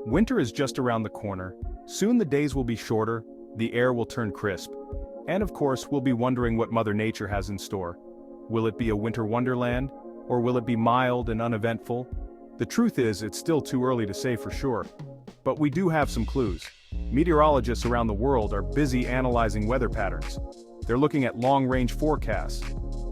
Winter is just around the corner. Soon the days will be shorter, the air will turn crisp. And of course, we'll be wondering what Mother Nature has in store. Will it be a winter wonderland? Or will it be mild and uneventful? The truth is, it's still too early to say for sure. But we do have some clues. Meteorologists around the world are busy analyzing weather patterns. They're looking at long-range forecasts.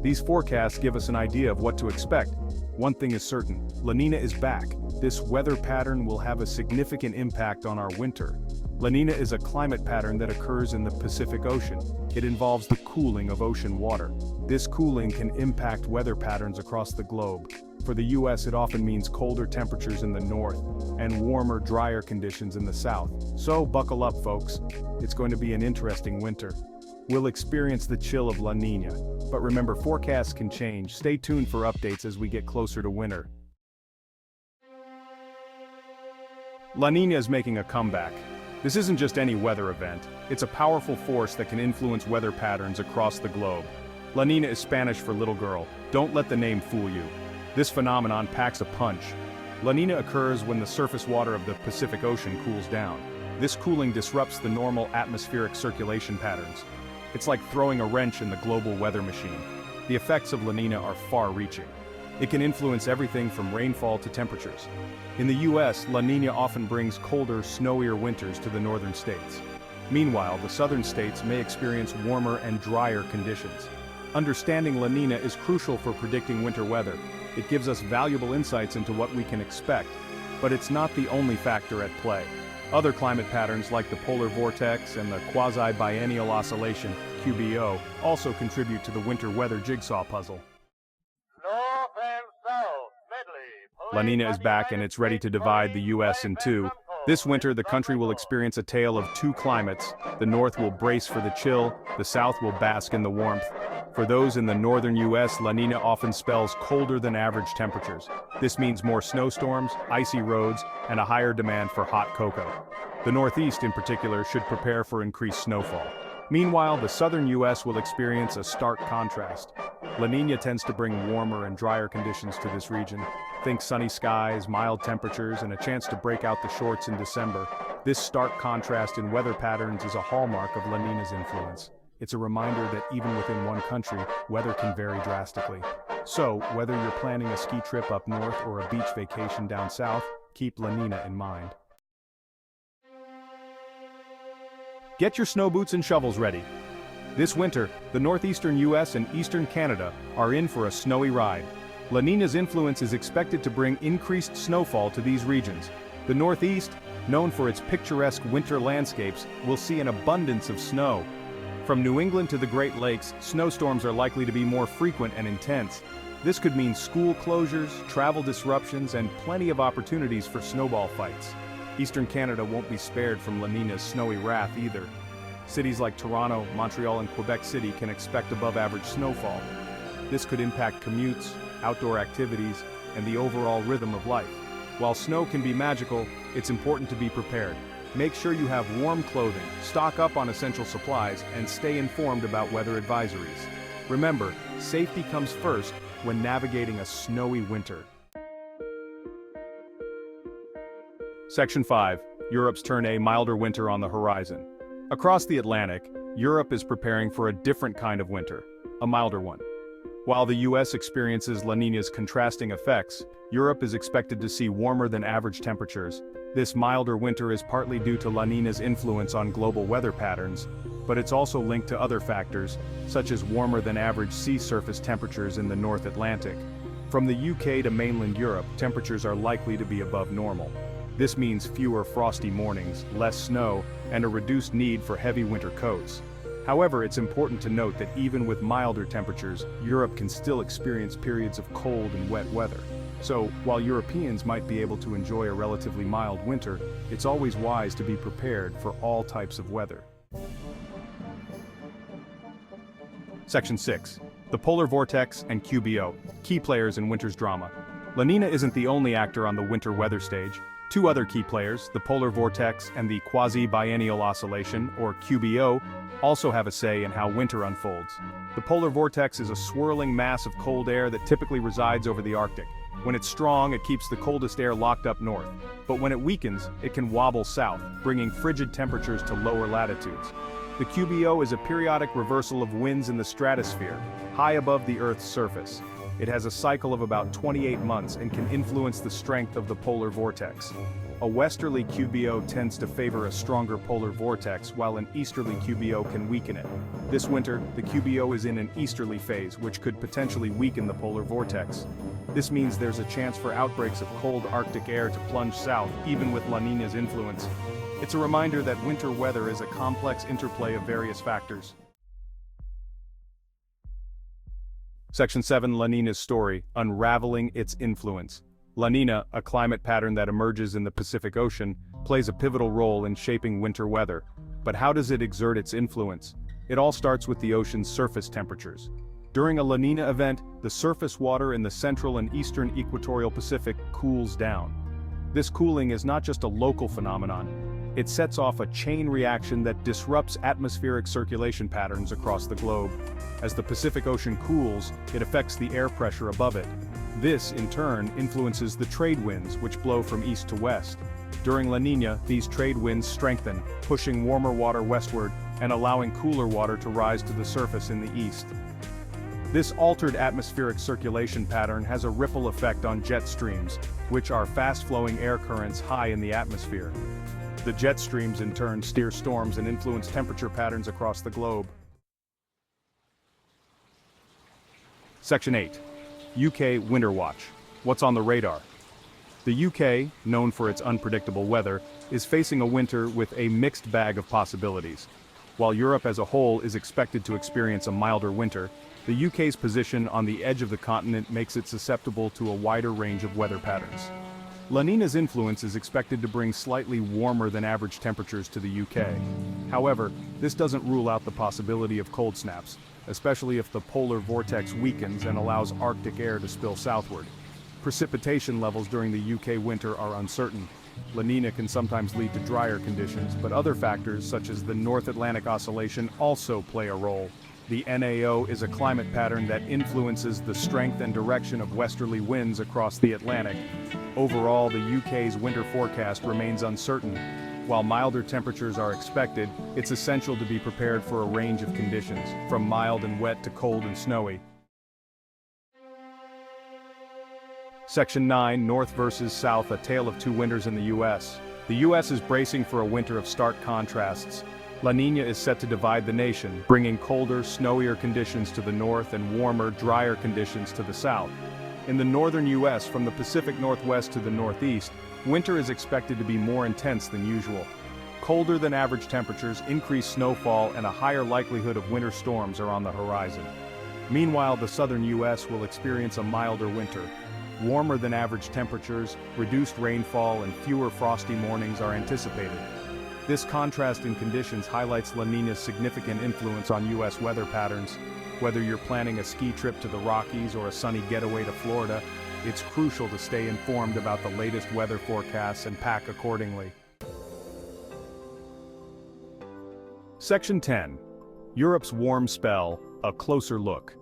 These forecasts give us an idea of what to expect. One thing is certain, La Niña is back. This weather pattern will have a significant impact on our winter. La Niña is a climate pattern that occurs in the Pacific Ocean. It involves the cooling of ocean water. This cooling can impact weather patterns across the globe. For the US, it often means colder temperatures in the north and warmer, drier conditions in the south. So buckle up, folks. It's going to be an interesting winter. We'll experience the chill of La Niña. But remember, forecasts can change. Stay tuned for updates as we get closer to winter. La Niña is making a comeback. This isn't just any weather event. It's a powerful force that can influence weather patterns across the globe. La Niña is Spanish for little girl. Don't let the name fool you. This phenomenon packs a punch. La Niña occurs when the surface water of the Pacific Ocean cools down. This cooling disrupts the normal atmospheric circulation patterns. It's like throwing a wrench in the global weather machine. The effects of La Niña are far-reaching. It can influence everything from rainfall to temperatures. In the US, La Niña often brings colder, snowier winters to the northern states. Meanwhile, the southern states may experience warmer and drier conditions. Understanding La Niña is crucial for predicting winter weather. It gives us valuable insights into what we can expect. But it's not the only factor at play. Other climate patterns like the polar vortex and the Quasi-Biennial oscillation, QBO, also contribute to the winter weather jigsaw puzzle. North and south, Medley. La Niña is back and it's ready to divide the US in two. This winter, the country will experience a tale of two climates. The north will brace for the chill, the south will bask in the warmth. For those in the northern US, La Niña often spells colder than average temperatures. This means more snowstorms, icy roads, and a higher demand for hot cocoa. The northeast in particular should prepare for increased snowfall. Meanwhile, the southern US will experience a stark contrast. La Niña tends to bring warmer and drier conditions to this region. Think sunny skies, mild temperatures, and a chance to break out the shorts in December. This stark contrast in weather patterns is a hallmark of La Niña's influence. It's a reminder that even within one country, weather can vary drastically. So, whether you're planning a ski trip up north or a beach vacation down south, keep La Niña in mind. Get your snow boots and shovels ready. This winter, the northeastern US and eastern Canada are in for a snowy ride. La Niña's influence is expected to bring increased snowfall to these regions. The northeast, known for its picturesque winter landscapes, will see an abundance of snow. From New England to the Great Lakes, snowstorms are likely to be more frequent and intense. This could mean school closures, travel disruptions, and plenty of opportunities for snowball fights. Eastern Canada won't be spared from La Niña's snowy wrath either. Cities like Toronto, Montreal, and Quebec City can expect above-average snowfall. This could impact commutes, outdoor activities, and the overall rhythm of life. While snow can be magical, it's important to be prepared. Make sure you have warm clothing, stock up on essential supplies, and stay informed about weather advisories. Remember, safety comes first when navigating a snowy winter. Section 5. Europe's turn: a milder winter on the horizon. Across the Atlantic, Europe is preparing for a different kind of winter, a milder one. While the US experiences La Niña's contrasting effects, Europe is expected to see warmer than average temperatures. This milder winter is partly due to La Niña's influence on global weather patterns, but it's also linked to other factors, such as warmer than average sea surface temperatures in the North Atlantic. From the UK to mainland Europe, temperatures are likely to be above normal. This means fewer frosty mornings, less snow, and a reduced need for heavy winter coats. However, it's important to note that even with milder temperatures, Europe can still experience periods of cold and wet weather. So, while Europeans might be able to enjoy a relatively mild winter, it's always wise to be prepared for all types of weather. Section 6. The Polar Vortex and QBO, key players in winter's drama. La Niña isn't the only actor on the winter weather stage. Two other key players, the Polar Vortex and the Quasi-Biennial oscillation, or QBO, also have a say in how winter unfolds. The Polar Vortex is a swirling mass of cold air that typically resides over the Arctic. When it's strong, it keeps the coldest air locked up north, but when it weakens, it can wobble south, bringing frigid temperatures to lower latitudes. The QBO is a periodic reversal of winds in the stratosphere, high above the Earth's surface. It has a cycle of about 28 months and can influence the strength of the polar vortex. A westerly QBO tends to favor a stronger polar vortex, while an easterly QBO can weaken it. This winter, the QBO is in an easterly phase, which could potentially weaken the polar vortex. This means there's a chance for outbreaks of cold Arctic air to plunge south, even with La Niña's influence. It's a reminder that winter weather is a complex interplay of various factors. Section 7, La Niña's Story, Unraveling its Influence. La Niña, a climate pattern that emerges in the Pacific Ocean, plays a pivotal role in shaping winter weather. But how does it exert its influence? It all starts with the ocean's surface temperatures. During a La Niña event, the surface water in the central and eastern equatorial Pacific cools down. This cooling is not just a local phenomenon. It sets off a chain reaction that disrupts atmospheric circulation patterns across the globe. As the Pacific Ocean cools, it affects the air pressure above it. This, in turn, influences the trade winds, which blow from east to west. During La Niña, these trade winds strengthen, pushing warmer water westward and allowing cooler water to rise to the surface in the east. This altered atmospheric circulation pattern has a ripple effect on jet streams, which are fast-flowing air currents high in the atmosphere. The jet streams, in turn, steer storms and influence temperature patterns across the globe. Section 8. UK Winter Watch. What's on the radar? The UK, known for its unpredictable weather, is facing a winter with a mixed bag of possibilities. While Europe as a whole is expected to experience a milder winter, the UK's position on the edge of the continent makes it susceptible to a wider range of weather patterns. La Niña's influence is expected to bring slightly warmer than average temperatures to the UK. However, this doesn't rule out the possibility of cold snaps, especially if the polar vortex weakens and allows Arctic air to spill southward. Precipitation levels during the UK winter are uncertain. La Niña can sometimes lead to drier conditions, but other factors such as the North Atlantic Oscillation also play a role. The NAO is a climate pattern that influences the strength and direction of westerly winds across the Atlantic. Overall, the UK's winter forecast remains uncertain. While milder temperatures are expected, it's essential to be prepared for a range of conditions, from mild and wet to cold and snowy. Section 9, North versus South, a tale of two winters in the US. The US is bracing for a winter of stark contrasts. La Niña is set to divide the nation, bringing colder, snowier conditions to the north and warmer, drier conditions to the south. In the northern US, from the Pacific Northwest to the Northeast, winter is expected to be more intense than usual. Colder than average temperatures, increased snowfall, and a higher likelihood of winter storms are on the horizon. Meanwhile, the southern US will experience a milder winter. Warmer than average temperatures, reduced rainfall, and fewer frosty mornings are anticipated. This contrast in conditions highlights La Niña's significant influence on US weather patterns. Whether you're planning a ski trip to the Rockies or a sunny getaway to Florida, it's crucial to stay informed about the latest weather forecasts and pack accordingly. Section 10. Europe's warm spell, a closer look.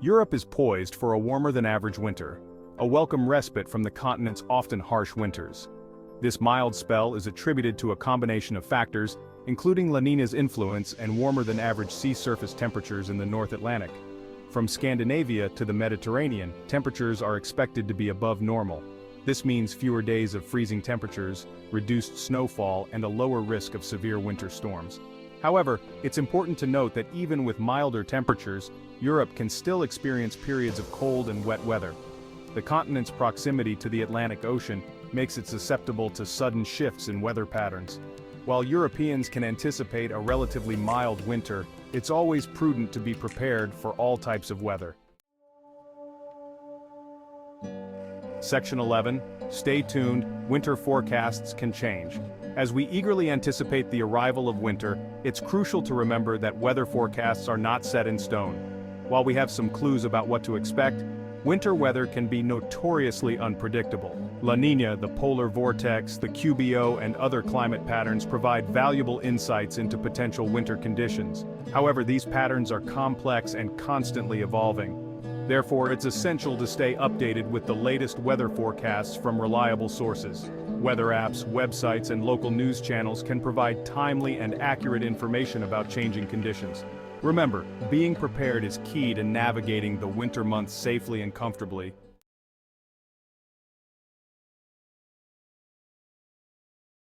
Europe is poised for a warmer than average winter, a welcome respite from the continent's often harsh winters. This mild spell is attributed to a combination of factors, including La Niña's influence and warmer than average sea surface temperatures in the North Atlantic. From Scandinavia to the Mediterranean, temperatures are expected to be above normal. This means fewer days of freezing temperatures, reduced snowfall, and a lower risk of severe winter storms. However, it's important to note that even with milder temperatures, Europe can still experience periods of cold and wet weather. The continent's proximity to the Atlantic Ocean makes it susceptible to sudden shifts in weather patterns. While Europeans can anticipate a relatively mild winter, it's always prudent to be prepared for all types of weather. Section 11. Stay tuned, winter forecasts can change. As we eagerly anticipate the arrival of winter, it's crucial to remember that weather forecasts are not set in stone. While we have some clues about what to expect, winter weather can be notoriously unpredictable. La Niña, the polar vortex, the QBO, and other climate patterns provide valuable insights into potential winter conditions. However, these patterns are complex and constantly evolving. Therefore, it's essential to stay updated with the latest weather forecasts from reliable sources. Weather apps, websites, and local news channels can provide timely and accurate information about changing conditions. Remember, being prepared is key to navigating the winter months safely and comfortably.